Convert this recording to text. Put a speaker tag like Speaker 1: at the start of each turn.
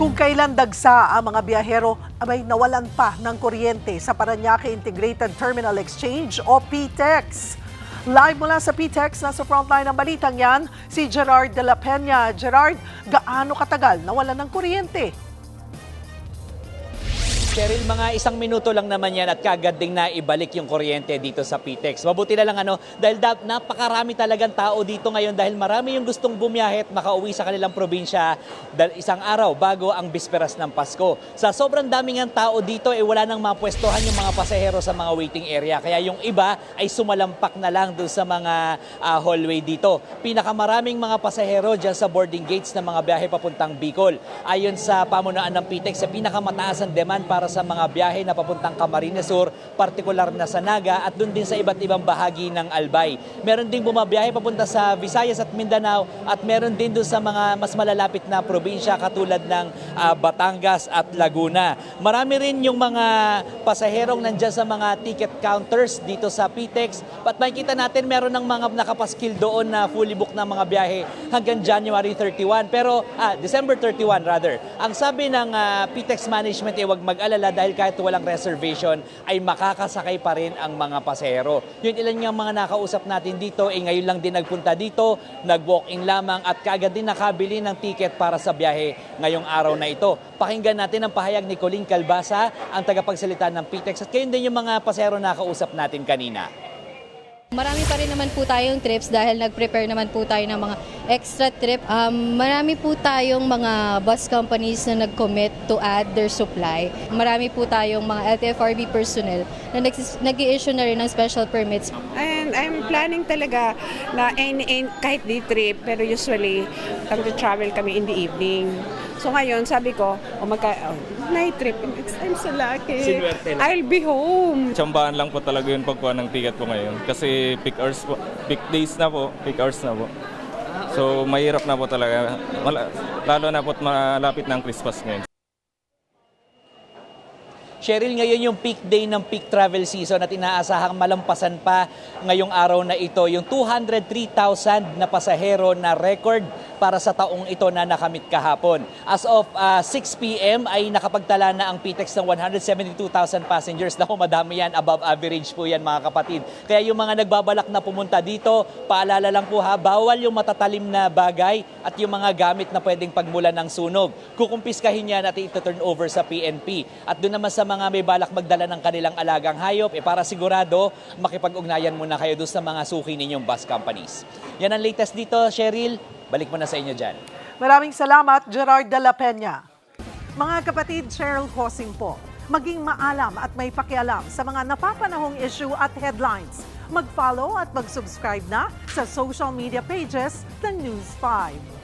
Speaker 1: Kung kailan dagsa ang mga biyahero, abay nawalan pa ng kuryente sa Parañaque Integrated Terminal Exchange o PTEX. Live mula sa PTEX, nasa frontline ng balitang yan, si Gerard de la Peña. Gerard, gaano katagal nawalan ng kuryente?
Speaker 2: Cheryl, mga 1 minuto lang naman yan at kagad ding naibalik yung kuryente dito sa PTEX. Mabuti na lang dahil napakarami talagang tao dito ngayon dahil marami yung gustong bumiyahe at makauwi sa kanilang probinsya isang araw bago ang bisperas ng Pasko. Sa sobrang daming ang tao dito, wala nang mapwestuhan yung mga pasahero sa mga waiting area. Kaya yung iba ay sumalampak na lang doon sa mga hallway dito. Pinakamaraming mga pasahero dyan sa boarding gates ng mga biyahe papuntang Bicol. Ayon sa pamunuan ng PTEX, sa pinakamataas ang demand para sa mga biyahe na papuntang Camarines Sur, partikular na sa Naga at doon din sa iba't ibang bahagi ng Albay. Meron ding bumabiyahe papunta sa Visayas at Mindanao at meron din doon sa mga mas malalapit na probinsya katulad ng Batangas at Laguna. Marami rin yung mga pasaherong nandyan sa mga ticket counters dito sa PTEX. At makikita natin meron ng mga nakapaskil doon na fully booked na mga biyahe hanggang January 31. Pero December 31 rather. Ang sabi ng PTEX management huwag mag-alala dahil kahit walang reservation ay makakasakay pa rin ang mga pasahero. Yun ilan nga mga nakausap natin dito, ngayon lang din nagpunta dito, nag-walk-in lamang at kaagad din nakabili ng ticket para sa biyahe ngayong araw na ito. Pakinggan natin ang pahayag ni Colleen Calbasa, ang tagapagsalita ng PTEX at kayo din yung mga pasahero na nakausap natin kanina.
Speaker 3: Marami pa rin naman po tayong trips dahil nag-prepare naman po tayo ng mga extra trip. Marami po tayong mga bus companies na nag-commit to add their supply. Marami po tayong mga LTFRB personnel na nag-i-issue na rin ng special permits.
Speaker 4: And I'm planning talaga na kahit day trip, pero usually travel kami in the evening. So ngayon, sabi ko, night trip, I'm so lucky. I'll be home.
Speaker 5: Tsambahan lang po talaga yung pagkuha ng ticket ko ngayon. Kasi peak hours po, peak days na po, peak hours na po. So mahirap na po talaga. Lalo na po malapit ng Christmas ngayon.
Speaker 2: Cheryl, ngayon yung peak day ng peak travel season at inaasahang malampasan pa ngayong araw na ito yung 203,000 na pasahero na record para sa taong ito na nakamit kahapon. As of 6 p.m. ay nakapagtala na ang PTEX ng 172,000 passengers. Naku, madami yan, above average po yan mga kapatid. Kaya yung mga nagbabalak na pumunta dito, paalala lang po bawal yung matatalim na bagay at yung mga gamit na pwedeng pagmulan ng sunog. Kukumpiskahin yan at ito-turn over sa PNP. At doon naman sa mga may balak magdala ng kanilang alagang hayop, para sigurado makipag-ugnayan muna kayo doon sa mga suki ninyong bus companies. Yan ang latest dito, Cheryl. Balik mo na sa inyo dyan.
Speaker 1: Maraming salamat, Gerard de la Peña. Mga kapatid, Cheryl Hosing po. Maging maalam at may pakialam sa mga napapanahong issue at headlines. Mag-follow at mag-subscribe na sa social media pages ng News 5.